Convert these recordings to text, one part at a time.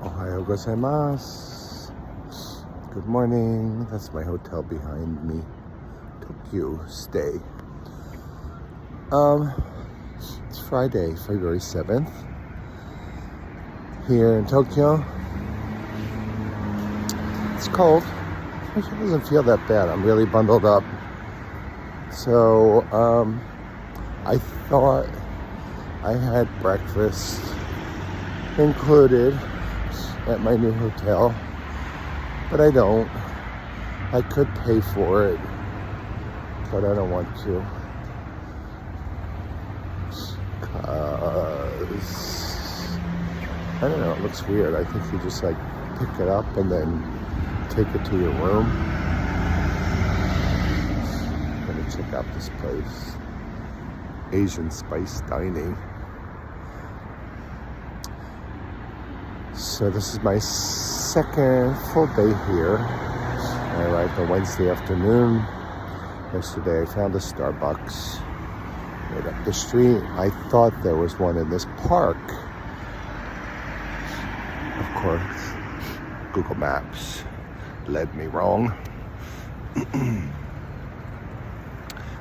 Ohayou gozaimasu. Good morning. That's my hotel behind me. Tokyo stay. It's Friday, February 7th. Here in Tokyo. It's cold. Actually, it doesn't feel that bad. I'm really bundled up. So, I thought I had breakfast included at my new hotel, but I don't. I could pay for it, but I don't want to, cause I don't know, it looks weird. I think you just like pick it up and then take it to your room. I'm gonna check out this place, Asian Spice Dining. So this is my second full day here. I arrived on Wednesday afternoon. Yesterday I found a Starbucks right up the street. I thought there was one in this park. Of course, Google Maps led me wrong.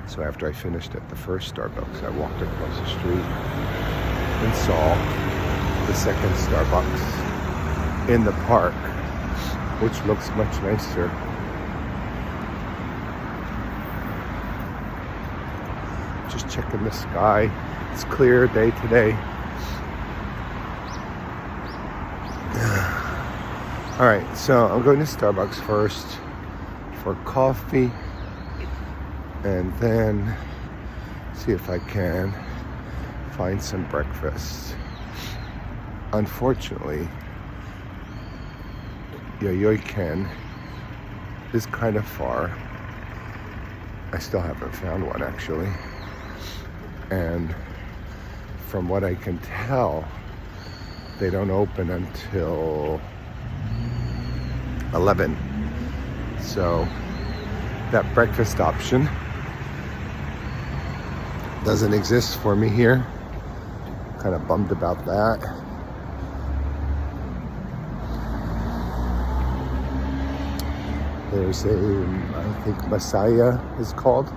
So after I finished at the first Starbucks, I walked across the street and saw the second Starbucks in the park, which looks much nicer. Just checking the sky. It's a clear day today. All right, so I'm going to Starbucks first for coffee and then see if I can find some breakfast. Unfortunately, Yayoi Ken is kind of far. I still haven't found one actually. And from what I can tell, they don't open until 11. So that breakfast option doesn't exist for me here. Kind of bummed about that. There's I think Masaya is called.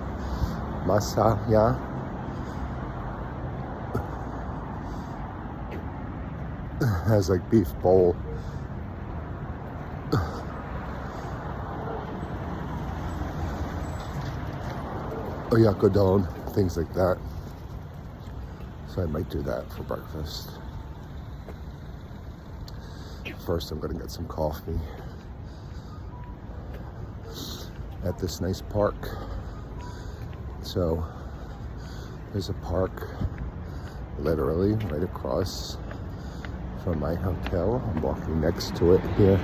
Masaya. Has like beef bowl. Oyakodon, things like that. So I might do that for breakfast. First I'm gonna get some coffee at this nice park. So there's a park literally right across from my hotel. I'm walking next to it here,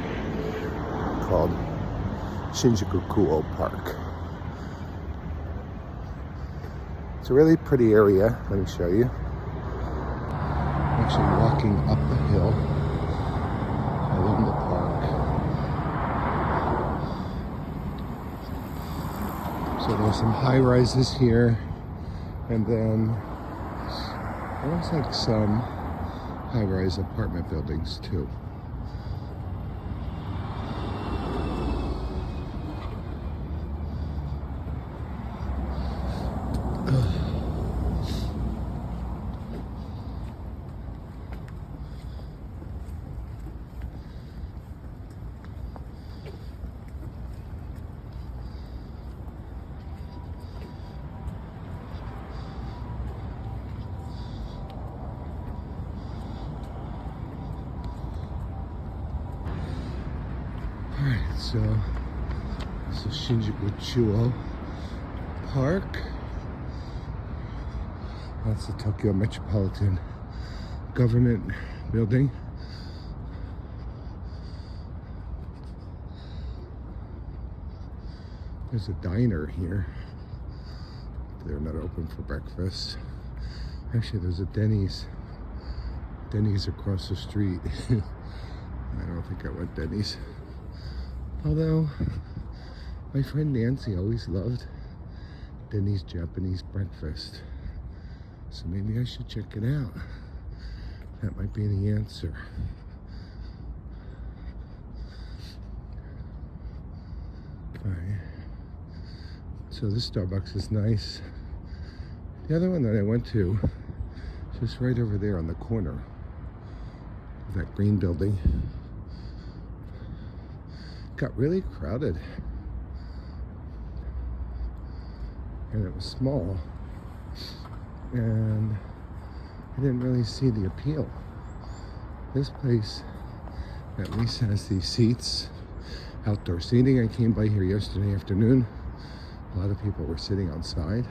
called Shinjuku Park. It's a really pretty area. Let me show you. I'm actually walking up the hill along the park. So there's some high rises here, and then it looks like some high-rise apartment buildings too. Alright, so this is Shinjuku Park. That's the Tokyo Metropolitan Government Building. There's a diner here. They're not open for breakfast. Actually, there's a Denny's. Denny's across the street. I don't think I want Denny's. Although, my friend Nancy always loved Denny's Japanese breakfast. So maybe I should check it out. That might be the answer. So this Starbucks is nice. The other one that I went to, just right over there on the corner of that green building, got really crowded. And it was small. And I didn't really see the appeal. This place at least has these seats, outdoor seating. I came by here yesterday afternoon. A lot of people were sitting outside.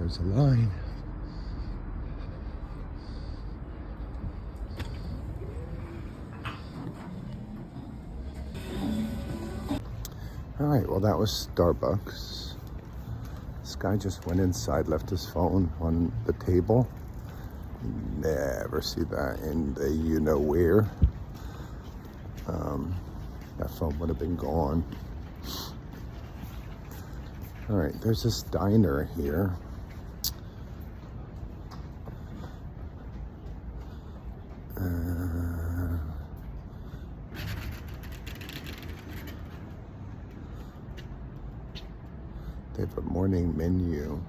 There's a line. All right, well, that was Starbucks. This guy just went inside, left his phone on the table. Never see that in the you-know-where. That phone would have been gone. All right, there's this diner here. They have a morning menu.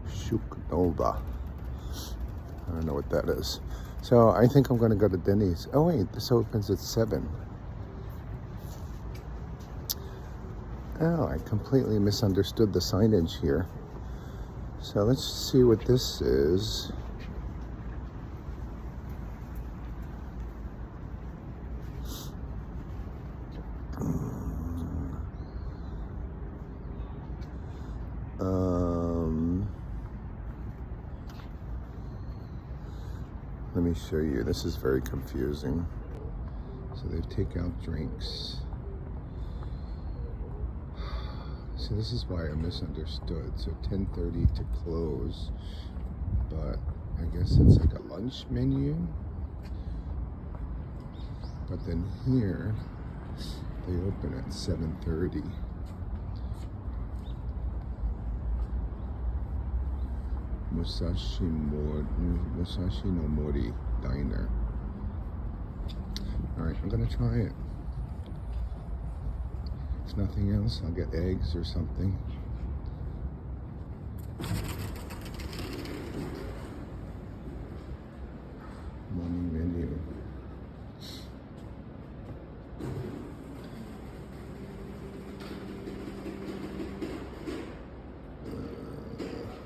Shuknova. I don't know what that is. So I think I'm going to go to Denny's. Oh wait, this opens at 7. Oh, I completely misunderstood the signage here. So let's see what this is. Let me show you. This is very confusing. So they take out drinks. So this is why I misunderstood. So 10:30 to close, but I guess it's like a lunch menu. But then here they open at 7:30. Musashi no Mori Diner. All right, I'm gonna try it. If nothing else, I'll get eggs or something. Morning menu.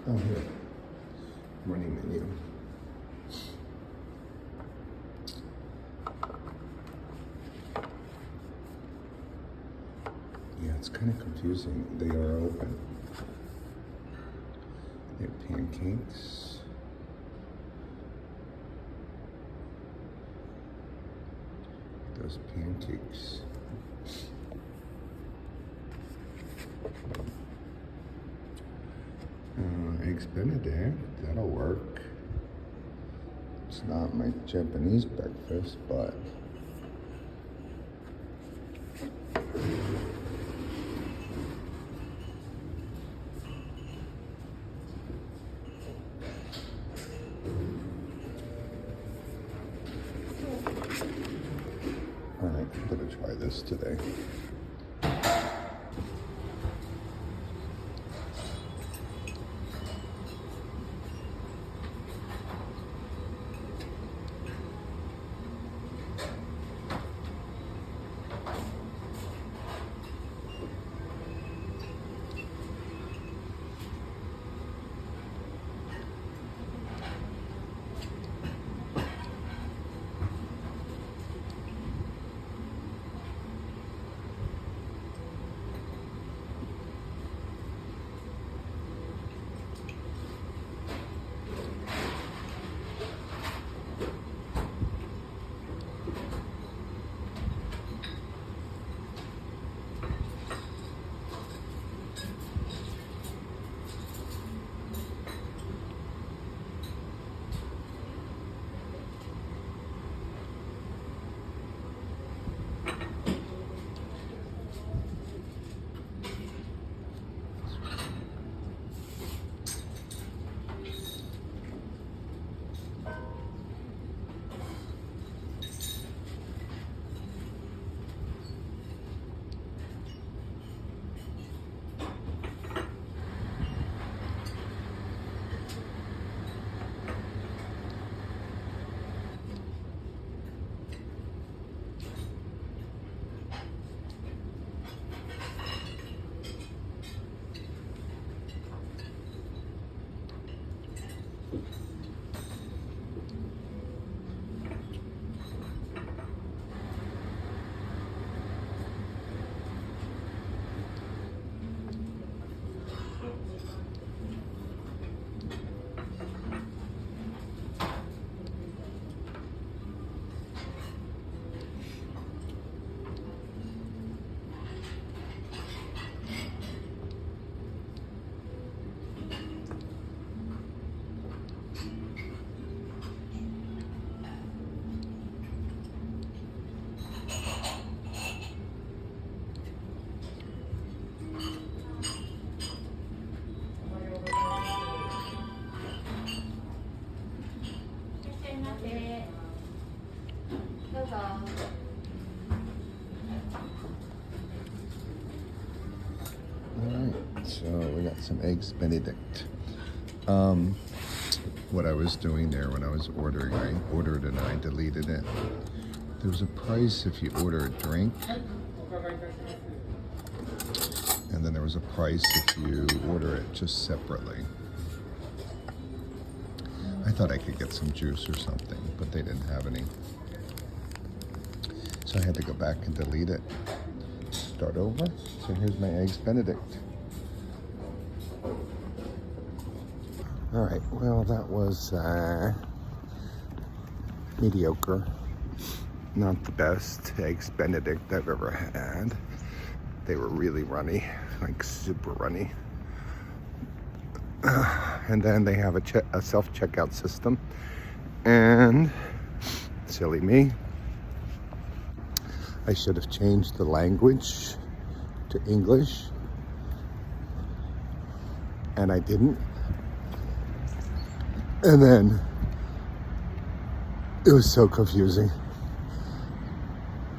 Oh, here. Morning menu. Yeah, it's kind of confusing. They are open. They have pancakes. Those pancakes. Eggs Benedict, that'll work. It's not my Japanese breakfast, but all right, I'm gonna try this today. got some eggs Benedict. What I was doing there when I was ordering, I ordered and I deleted it. There's a price if you order a drink, and then there was a price if you order it just separately. I thought I could get some juice or something, but they didn't have any. So I had to go back and delete it. Start over. So here's my eggs Benedict. All right, well, that was mediocre. Not the best eggs Benedict I've ever had. They were really runny, like super runny. And then they have a self-checkout system. And silly me, I should have changed the language to English. And I didn't. And then it was so confusing.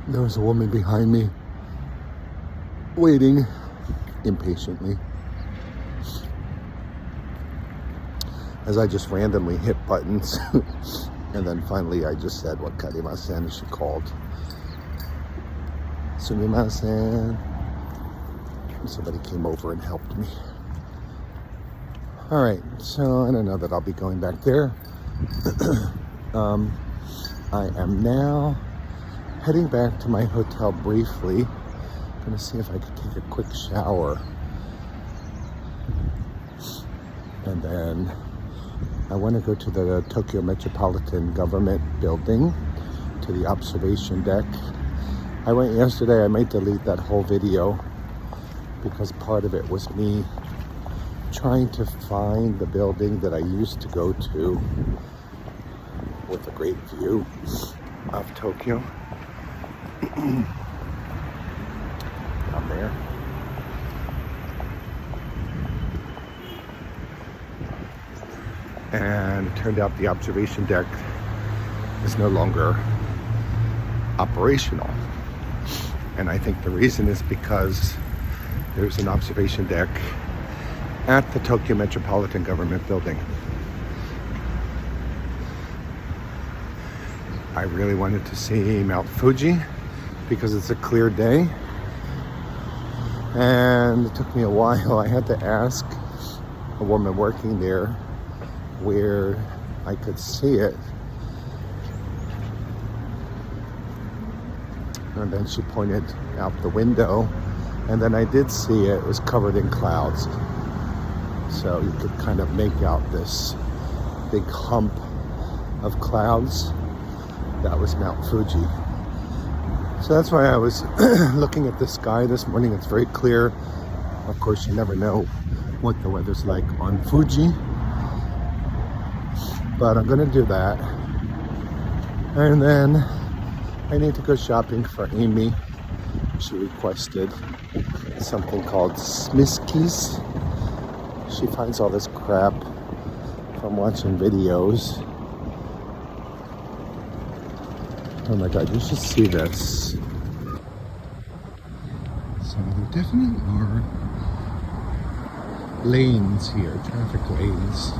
There was a woman behind me waiting impatiently as I just randomly hit buttons. And then finally I just said what karimasen, she called. Sumimasen. Somebody came over and helped me. All right, so I don't know that I'll be going back there. I am now heading back to my hotel briefly. I'm gonna see if I can take a quick shower. And then I want to go to the Tokyo Metropolitan Government Building, to the observation deck. I went yesterday. I might delete that whole video because part of it was me trying to find the building that I used to go to with a great view of Tokyo. Down there. And it turned out the observation deck is no longer operational. And I think the reason is because there's an observation deck at the Tokyo Metropolitan Government Building. I really wanted to see Mount Fuji because it's a clear day. And it took me a while. I had to ask a woman working there where I could see it. And then she pointed out the window, and then I did see it. It was covered in clouds. So you could kind of make out this big hump of clouds. That was Mount Fuji. So that's why I was looking at the sky this morning. It's very clear. Of course, you never know what the weather's like on Fuji. But I'm gonna do that. And then I need to go shopping for Amy. She requested something called Smiskies. She finds all this crap from watching videos. Oh my God, you should see this. So there definitely are lanes here, traffic lanes.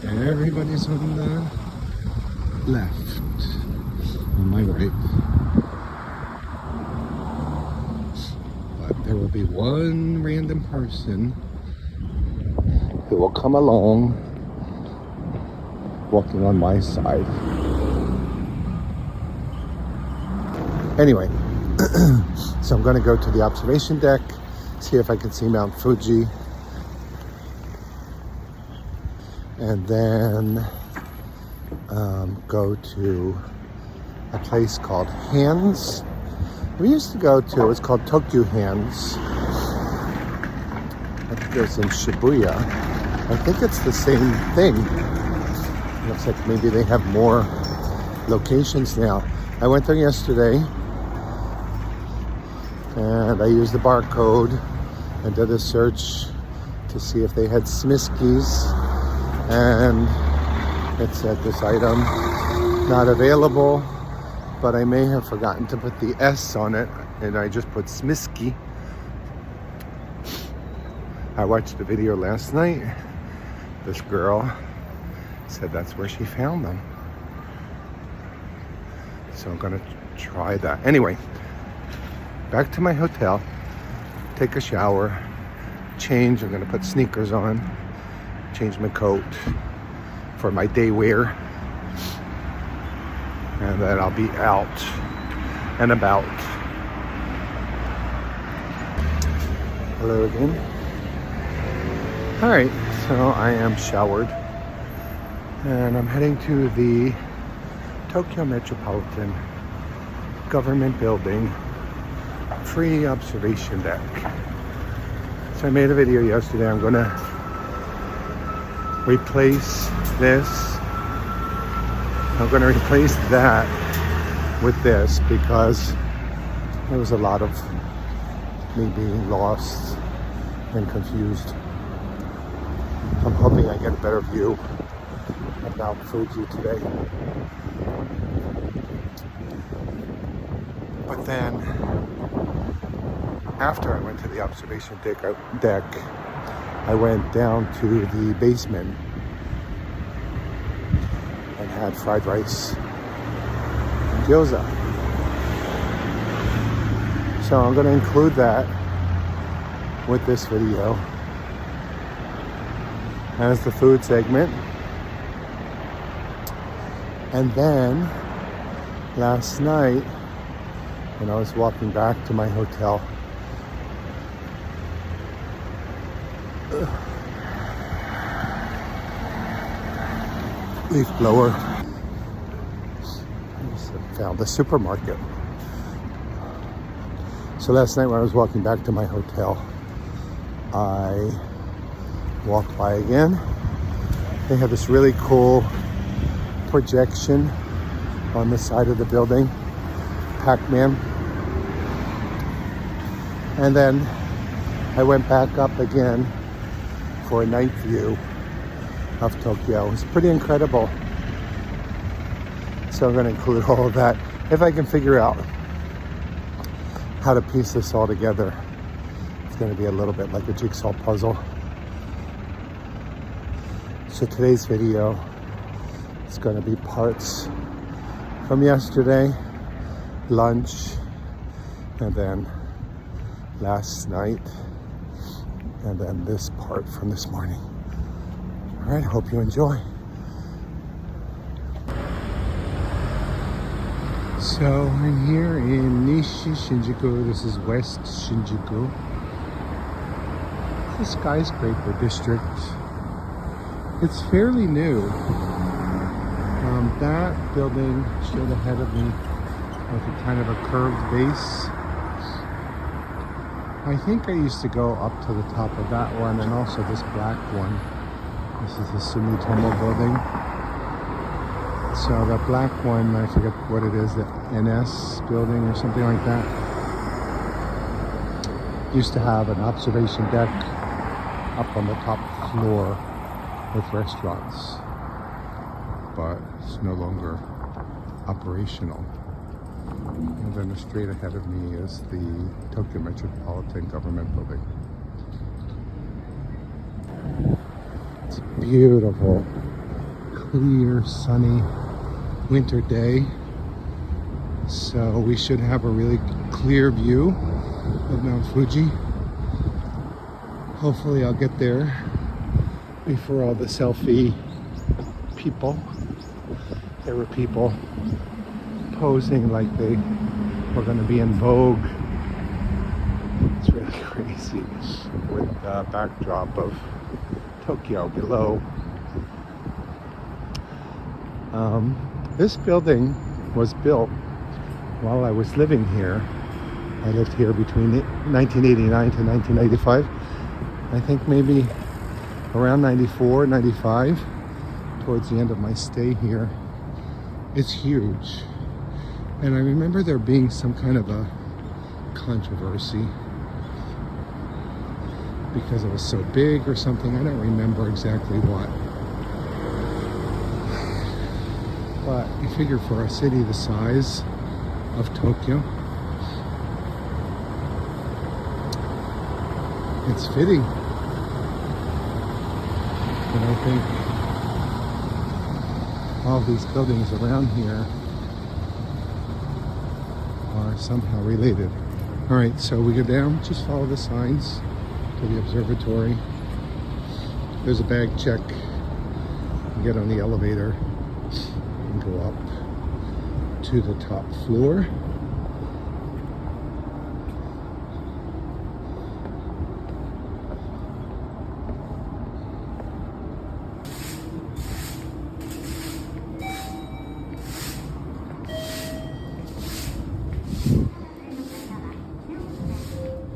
And everybody's on the left, on my right. But there will be one random person who will come along walking on my side. Anyway, so I'm going to go to the observation deck, see if I can see Mount Fuji, and then go to a place called Hands. We used to go to, it's called Tokyo Hands. I think it was in Shibuya. I think it's the same thing. Looks like maybe they have more locations now. I went there yesterday and I used the barcode and did a search to see if they had Smiskies, and it said this item not available, but I may have forgotten to put the S on it and I just put Smiski. I watched the video last night. This girl said that's where she found them. So I'm gonna try that. Anyway, back to my hotel, take a shower, change. I'm gonna put sneakers on, change my coat for my day wear, and then I'll be out and about. Hello again. All right, so I am showered and I'm heading to the Tokyo Metropolitan Government Building free observation deck. So I made a video yesterday. I'm gonna replace this. I'm gonna replace that with this because there was a lot of me being lost and confused. I'm hoping I get a better view of Mount Fuji today. But then, after I went to the observation deck, I went down to the basement and had fried rice and gyoza. So I'm going to include that with this video as the food segment. And then last night when I was walking back to my hotel, leaf blower, I just found the supermarket. So last night when I was walking back to my hotel, I walked by again. They have this really cool projection on the side of the building, Pac-Man. And then I went back up again for a night view of Tokyo. It was pretty incredible. So I'm going to include all of that if I can figure out how to piece this all together. It's going to be a little bit like a jigsaw puzzle. So today's video is going to be parts from yesterday, lunch, and then last night, and then this part from this morning. All right, hope you enjoy. So I'm here in Nishi-Shinjuku. This is West Shinjuku. It's a skyscraper district. It's fairly new. That building straight ahead of me with a kind of a curved base. I think I used to go up to the top of that one and also this black one. This is the Sumitomo building. So the black one, I forget what it is, the NS building or something like that, used to have an observation deck up on the top floor with restaurants, but it's no longer operational. And then straight ahead of me is the Tokyo Metropolitan Government Building. It's a beautiful, clear, sunny winter day. So we should have a really clear view of Mount Fuji. Hopefully I'll get there before all the selfie people. There were people posing like they were going to be in vogue. It's really crazy with the backdrop of Tokyo below. This building was built while I was living here. I lived here between 1989 to 1995. I think maybe around 94, 95, towards the end of my stay here. It's huge. And I remember there being some kind of a controversy because it was so big or something. I don't remember exactly what. But you figure for a city the size of Tokyo, it's fitting And I think all these buildings around here are somehow related. All right, so we go down, just follow the signs to the observatory. There's a bag check. You get on the elevator and go up to the top floor.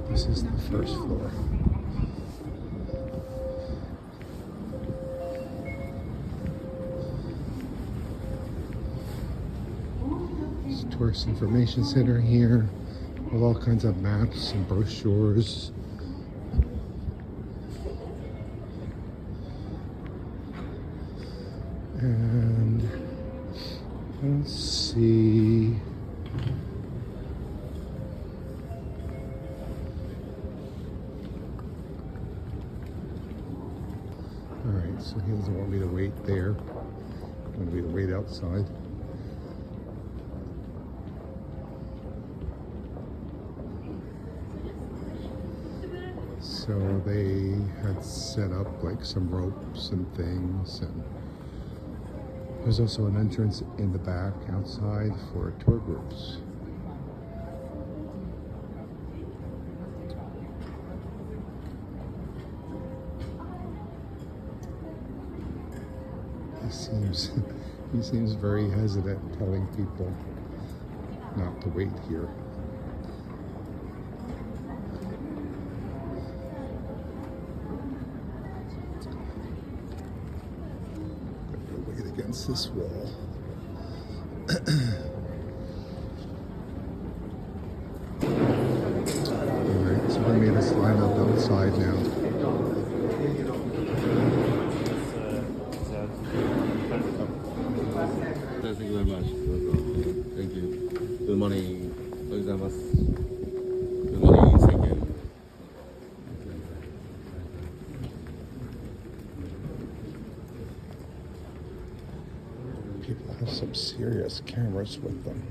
This is the first floor. It's a tourist information center here with all kinds of maps and brochures. And I don't see Alright, so he doesn't want me to wait there. I want me to wait outside. So they had set up like some ropes and things, and there's also an entrance in the back outside for tour groups. He seems very hesitant, telling people not to wait here. Gotta wait against this wall. Alright, so we made us line up outside now. Thank you very much. Thank you. Good morning. Good morning. Thank you. People have some serious cameras with them.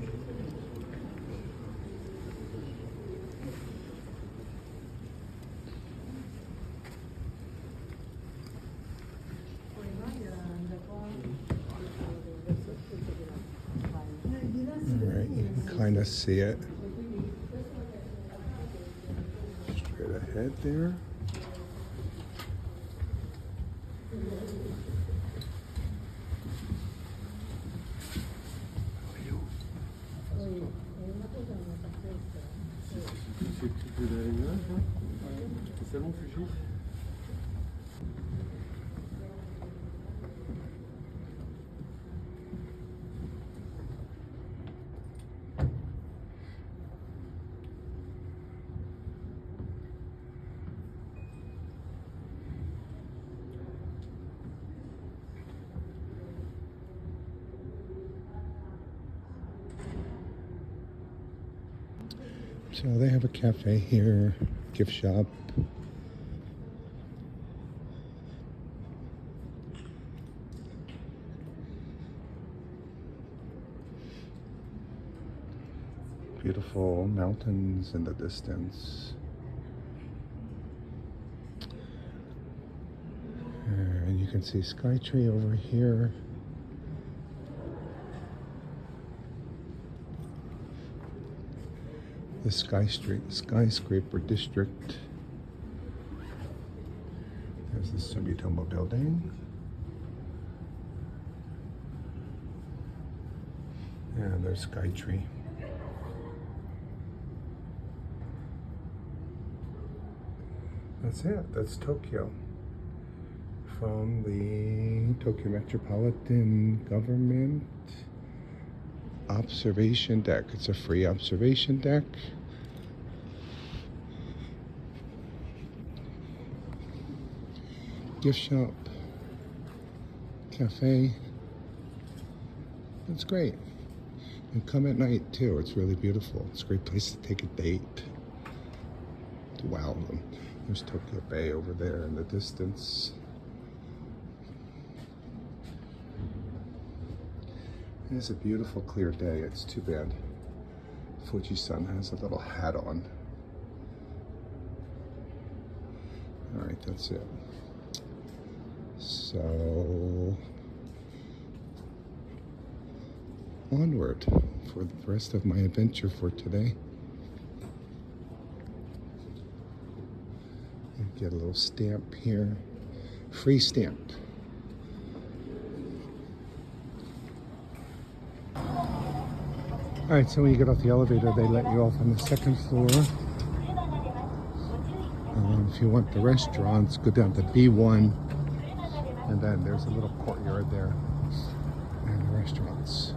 Alright, you can kind of see it. Straight ahead there. C'est bon, Fuji? So they have a cafe here, gift shop. Beautiful mountains in the distance. And you can see Skytree over here. The skyscraper district. There's the Sumitomo building. And there's Skytree. That's it. That's Tokyo. From the Tokyo Metropolitan Government observation deck. It's a free observation deck. Gift shop, cafe. It's great. And come at night too. It's really beautiful. It's a great place to take a date. Wow. There's Tokyo Bay over there in the distance. It's a beautiful clear day. It's too bad Fuji-san has a little hat on. All right, that's it. So onward for the rest of my adventure for today. Get a little stamp here, free stamped. All right, so when you get off the elevator, they let you off on the second floor. If you want the restaurants, go down to B1, and then there's a little courtyard there, and the restaurants.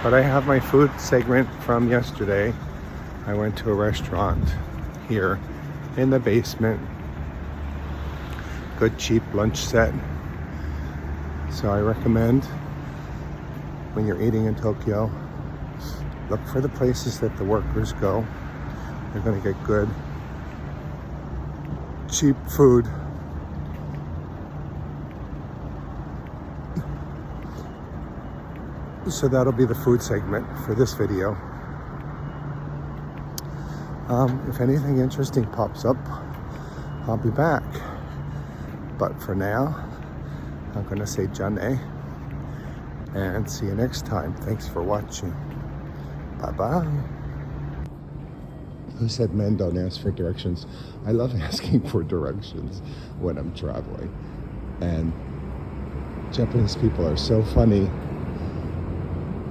But I have my food segment from yesterday. I went to a restaurant here in the basement. Good cheap lunch set. So I recommend when you're eating in Tokyo, look for the places that the workers go. They're going to get good, cheap food. So that'll be the food segment for this video. If anything interesting pops up, I'll be back. But for now, I'm going to say Jane and see you next time. Thanks for watching. Bye-bye. Who said men don't ask for directions? I love asking for directions when I'm traveling. And Japanese people are so funny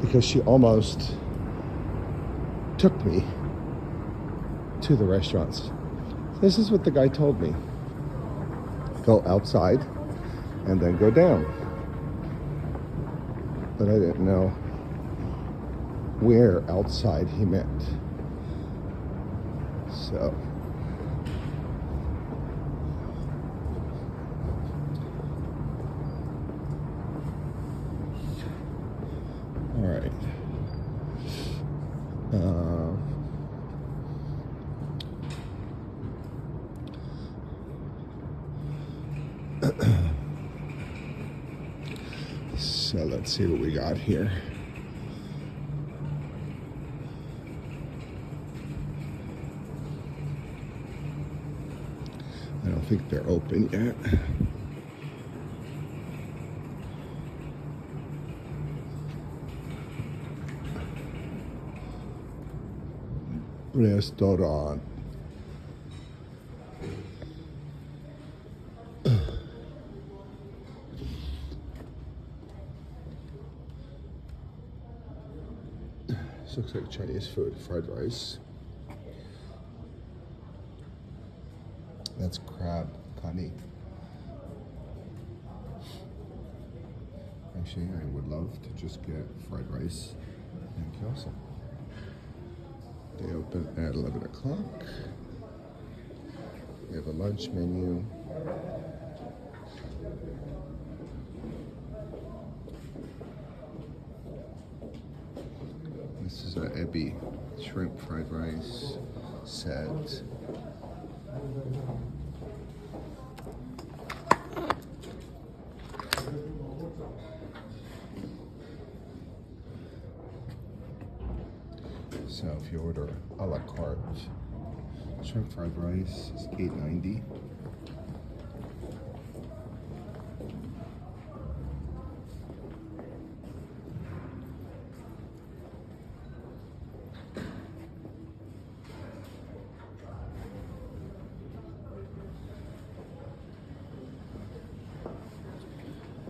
because she almost took me to the restaurants. This is what the guy told me. Go outside and then go down. But I didn't know where outside he meant. So all right. So let's see what we got here. I don't think they're open yet. Restaurant. This looks like Chinese food, fried rice. That's crab kani. Actually, I would love to just get fried rice and gyoza. They open at 11 o'clock. We have a lunch menu. This is a ebi shrimp fried rice set. So if you order a la carte, shrimp fried rice is $8.90.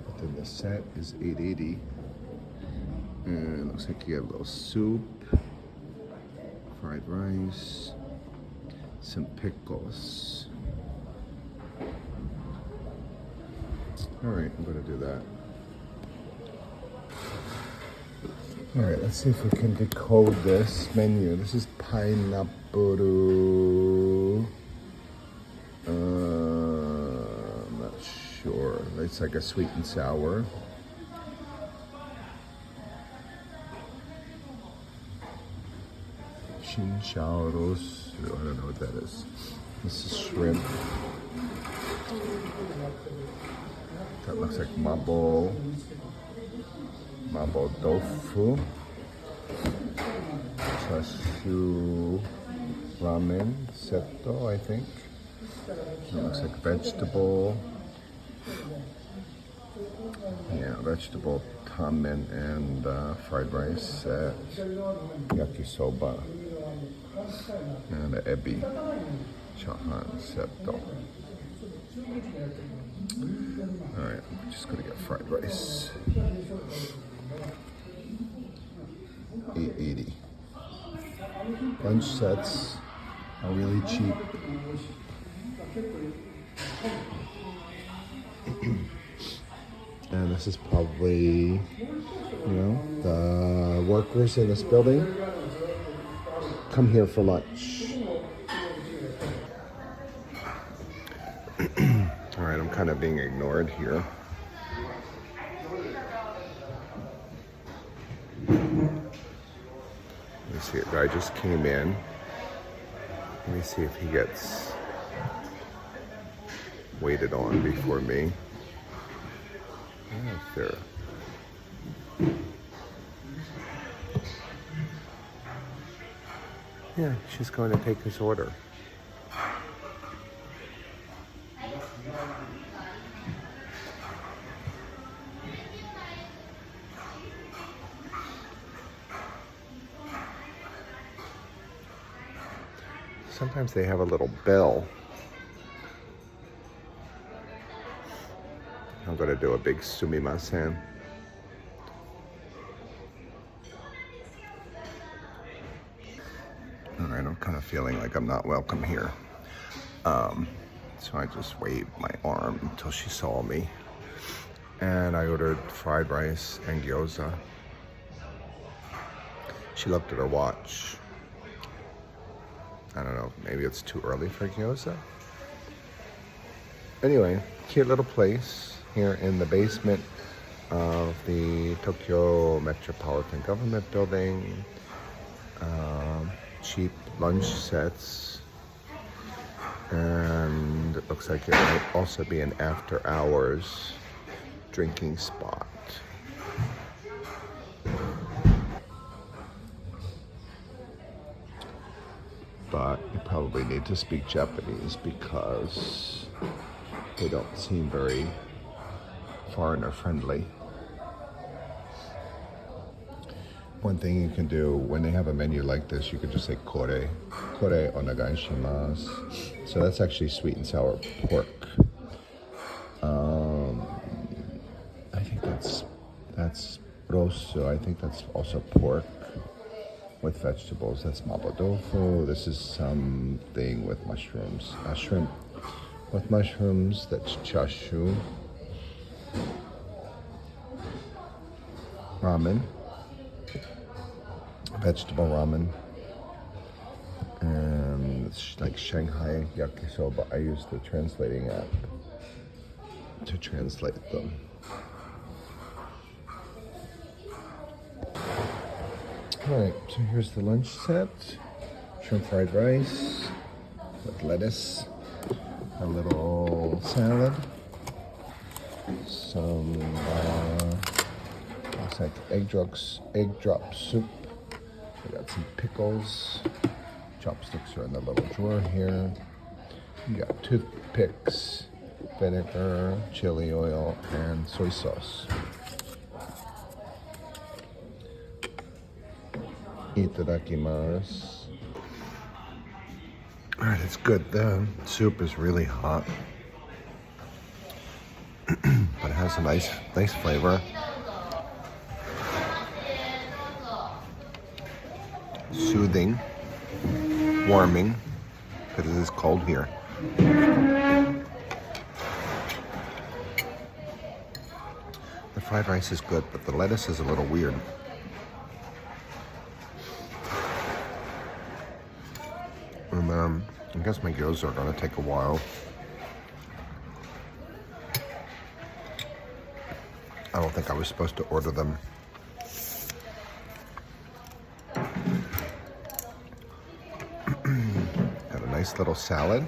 But then the set is $8.80. And it looks like you get a little soup, fried rice, some pickles. All right, I'm gonna do that. All right, let's see if we can decode this menu. This is pineapple. I'm not sure. It's like a sweet and sour. Shinshauros. I don't know what that is. This is shrimp. That looks like mabo. Mabo tofu, chashu ramen setto, I think. It looks like vegetable. Yeah, vegetable tamen and fried rice set, yakisoba, and ebi chahan setto. Alright, I'm just gonna get fried rice. $8.80. Lunch sets are really cheap. And this is probably, the workers in this building come here for lunch. All right, I'm kind of being ignored here. Let me see, a guy just came in. Let me see if he gets waited on before me. There. Yeah, she's going to take his order. Sometimes they have a little bell. I'm going to do a big sumimasen. All right, I'm kind of feeling like I'm not welcome here. So I just waved my arm until she saw me. And I ordered fried rice and gyoza. She looked at her watch. I don't know, maybe it's too early for gyoza. Anyway, cute little place here in the basement of the Tokyo Metropolitan Government Building. Cheap lunch sets. And it looks like it might also be an after hours drinking spot. But you probably need to speak Japanese because they don't seem very foreigner friendly. One thing you can do when they have a menu like this, you can just say kore onegai shimasu. So that's actually sweet and sour pork. I think that's rosso. I think that's also pork with vegetables. That's mabo tofu. This is something with mushrooms. Shrimp with mushrooms. That's chashu. Ramen. Vegetable ramen. And it's like Shanghai yakisoba. I used the translating app to translate them. Alright, so here's the lunch set. Shrimp fried rice with lettuce, a little salad, some looks like egg drop soup. We got some pickles. Chopsticks are in the little drawer here. You got toothpicks, vinegar, chili oil, and soy sauce. Itadakimasu. All right, it's good. The soup is really hot, but it has a nice flavor. Soothing, warming, because it is cold here. The fried rice is good, but the lettuce is a little weird. And I guess my gyoza are going to take a while. I don't think I was supposed to order them. Got a nice little salad.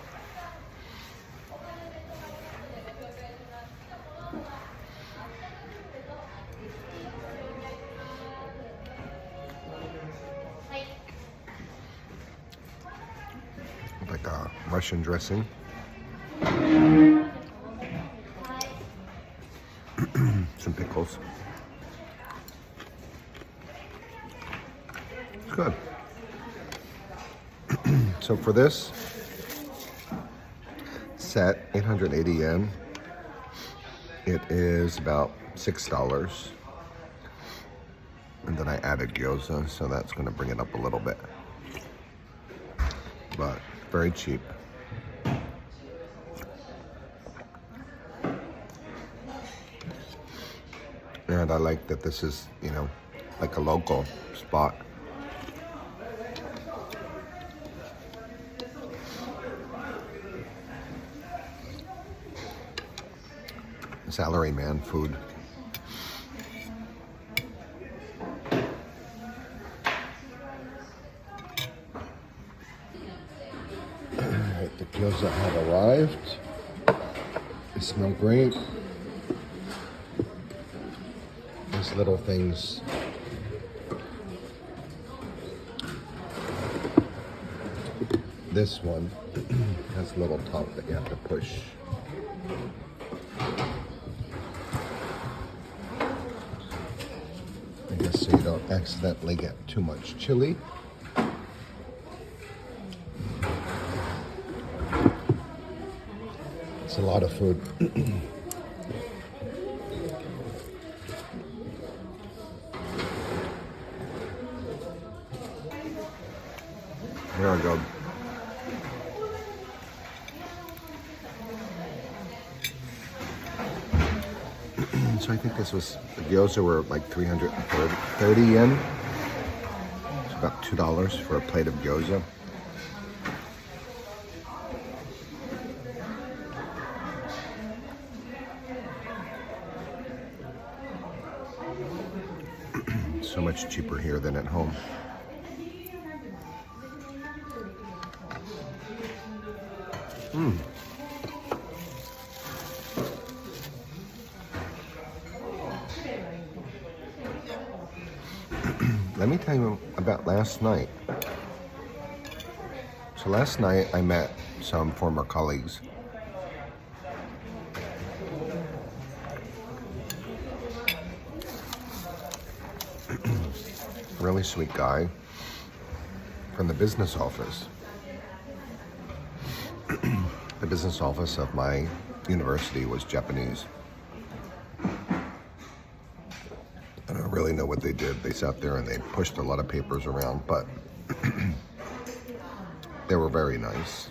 like a Russian dressing. Some pickles. It's good. So for this set, 880 yen, it is about $6. And then I added gyoza, so that's going to bring it up a little bit. But very cheap. And I like that this is, you know, like a local spot. Salaryman food. Alright, the gyoza have arrived. They smell great. These little things. This one has a little top that you have to push. I guess so you don't accidentally get too much chili. It's a lot of food. There we go. So I think this was, the gyoza were like 330 yen. It's about $2 for a plate of gyoza. So much cheaper here than at home. Let me tell you about last night. So last night I met some former colleagues. Really sweet guy from the business office. The business office of my university was Japanese. I don't really know what they did. They sat there and they pushed a lot of papers around, but they were very nice.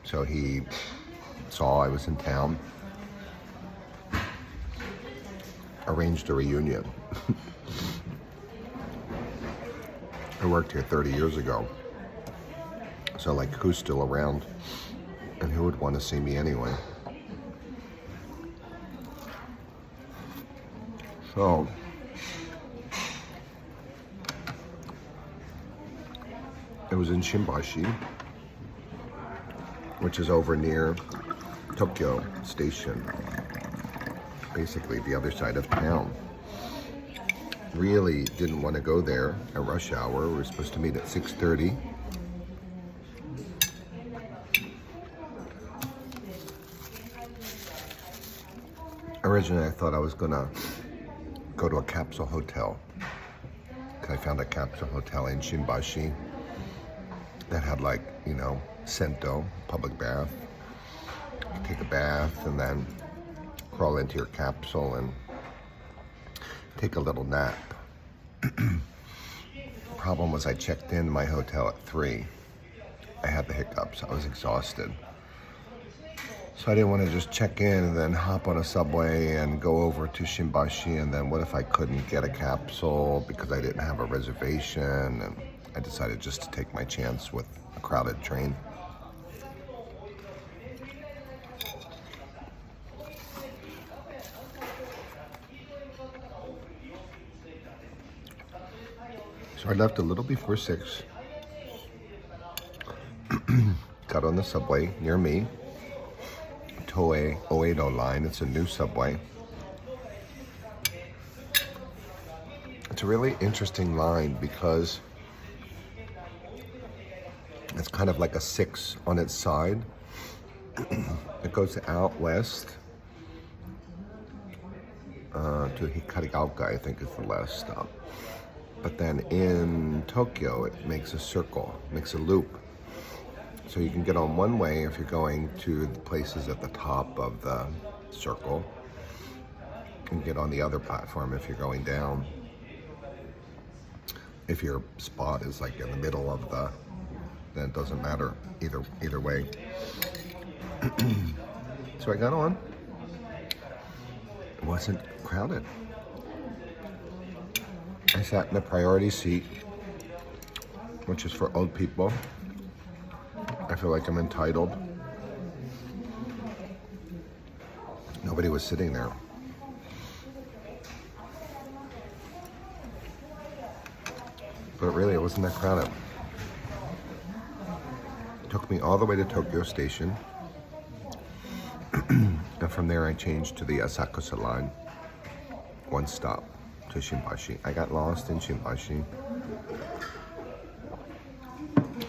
So he saw I was in town, arranged a reunion. I worked here 30 years ago. So like, who's still around? And who would want to see me anyway? So, it was in Shimbashi, which is over near Tokyo Station, basically the other side of town. Really didn't want to go there at rush hour. We were supposed to meet at 6:30. Originally, I thought I was gonna go to a capsule hotel. I found a capsule hotel in Shimbashi that had, like, you know, Sento, public bath. You could take a bath and then crawl into your capsule and take a little nap. Problem was, I checked in my hotel at 3. I had the hiccups. I was exhausted. So I didn't want to just check in and then hop on a subway and go over to Shimbashi, and then what if I couldn't get a capsule because I didn't have a reservation? And I decided just to take my chance with a crowded train. So I left a little before 6. Got on the subway near me. Toei Oedo line. It's a new subway. It's a really interesting line because It's kind of like a 6 on its side. It goes out west to Hikarigaoka, I think is the last stop. But then in Tokyo, it makes a circle, makes a loop. So you can get on one way if you're going to the places at the top of the circle, and get on the other platform if you're going down. If your spot is like in the middle of then it doesn't matter either way. So I got on. It wasn't crowded. I sat in the priority seat, which is for old people. I feel like I'm entitled. Nobody was sitting there. But really, it wasn't that crowded. It took me all the way to Tokyo Station. And from there, I changed to the Asakusa line. One stop to Shinbashi. I got lost in Shinbashi.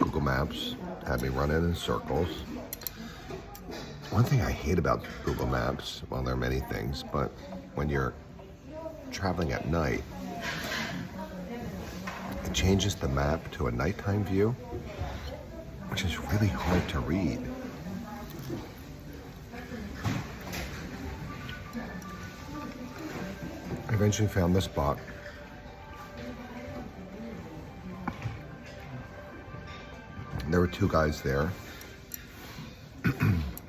Google Maps had me running in circles. One thing I hate about Google Maps, well, there are many things, but when you're traveling at night, it changes the map to a nighttime view, which is really hard to read. I eventually found this spot. There were 2 guys there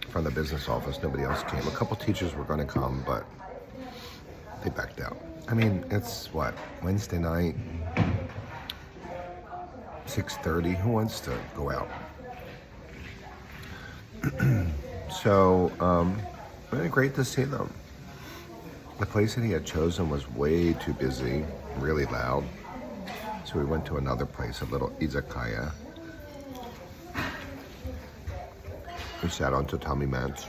from the business office. Nobody else came. A couple teachers were going to come, but they backed out. I mean, it's what, Wednesday night, 6:30. Who wants to go out? So, really great to see them. The place that he had chosen was way too busy, really loud. So we went to another place, a little izakaya. We sat on tatami mats.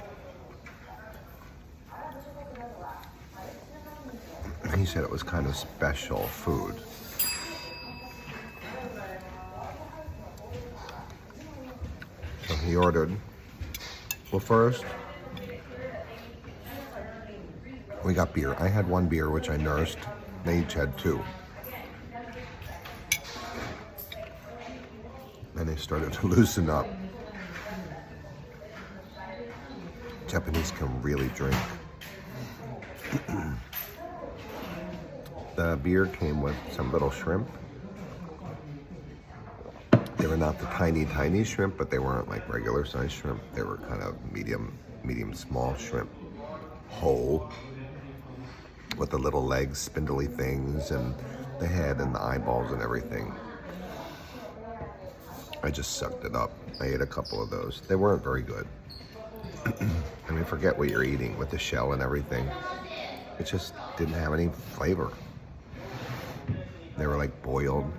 And he said it was kind of special food. So he ordered, well, first, we got beer. I had 1 beer, which I nursed. They each had 2. And they started to loosen up. Japanese can really drink. The beer came with some little shrimp. They were not the tiny shrimp, but they weren't like regular size shrimp. They were kind of medium small shrimp, whole, with the little legs, spindly things, and the head and the eyeballs and everything. I just sucked it up. I ate a couple of those. They weren't very good. I mean, forget what you're eating with the shell and everything. It just didn't have any flavor. They were like boiled.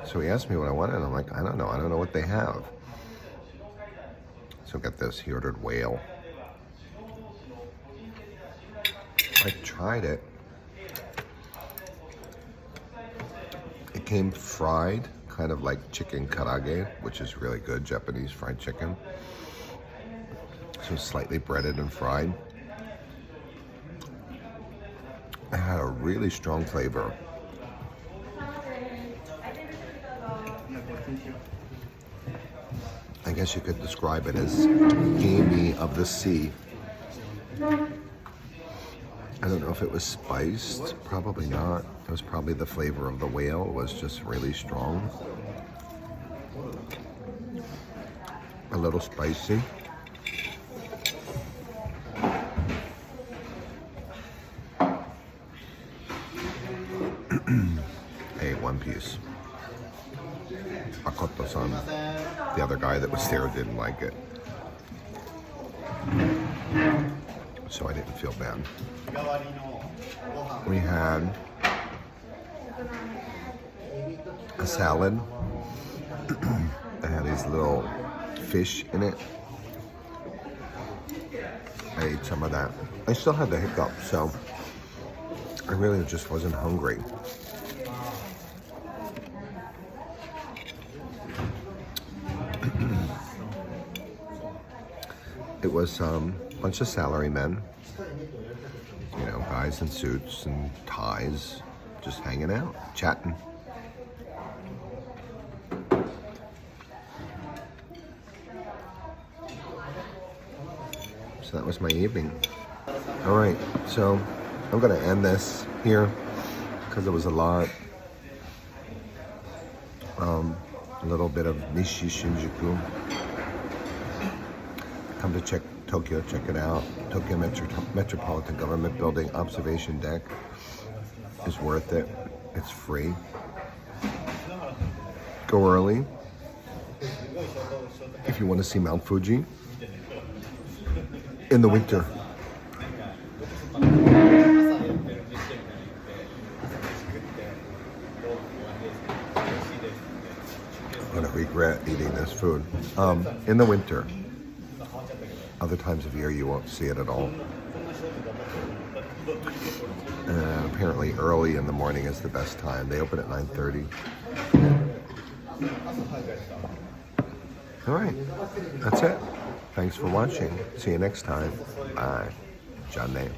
So he asked me what I wanted, and I'm like, I don't know what they have. So get this, he ordered whale. I tried it. It came fried, kind of like chicken karage, which is really good, Japanese fried chicken. So slightly breaded and fried. It had a really strong flavor. I guess you could describe it as gamey of the sea. I don't know if it was spiced, probably not. It was probably the flavor of the whale was just really strong. A little spicy. Hey, 1 piece. Makoto-san, the other guy that was there, didn't like it. So I didn't feel bad. We had a salad that had these little fish in it. I ate some of that. I still had the hiccup, so I really just wasn't hungry. It was a bunch of salarymen, you know, guys in suits and ties, just hanging out, chatting. So that was my evening. All right, so I'm gonna end this here because it was a lot. A little bit of Nishi-Shinjuku. Come to check Tokyo, check it out. Tokyo Metropolitan Government Building observation deck is worth it. It's free. Go early if you want to see Mount Fuji in the winter. I'm gonna regret eating this food. In the winter. Other times of year you won't see it at all. Apparently early in the morning is the best time. They open at 9:30. All right, that's it. Thanks for watching. See you next time. Bye. John Name.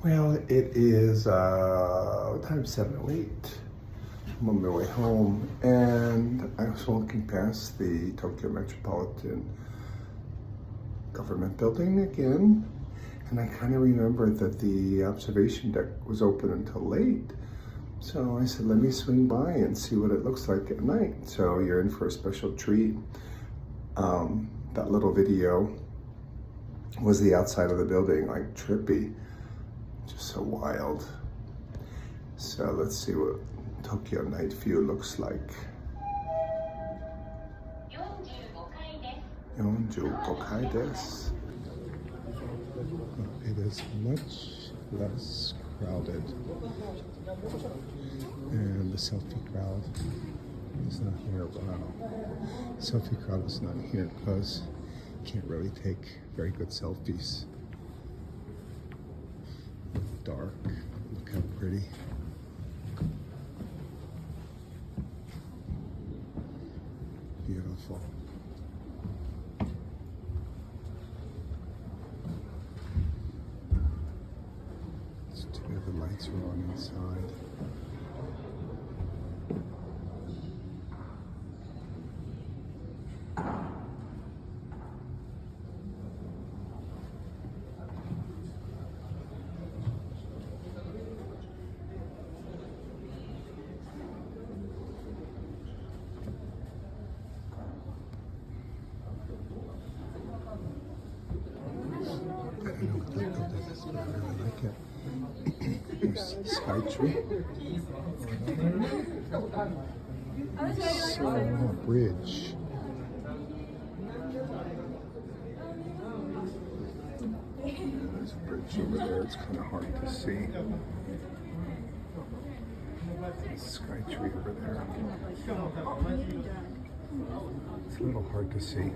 Well, it is, what time? 7:08. I'm on my way home, and I was walking past the Tokyo Metropolitan Government Building again, and I kind of remembered that the observation deck was open until late. So I said, let me swing by and see what it looks like at night. So you're in for a special treat. That little video was the outside of the building, like trippy. Just so wild. So let's see what Tokyo night view looks like. 45階です. It is much less crowded. And the selfie crowd is not here. Wow. Selfie crowd is not here because you can't really take very good selfies. Dark. Look how pretty. Beautiful. Two of the lights are on inside. I don't know what that building is, but I really like it. There's Sky Tree. So, bridge. There's a bridge over there. It's kind of hard to see. Sky Tree over there. It's a little hard to see.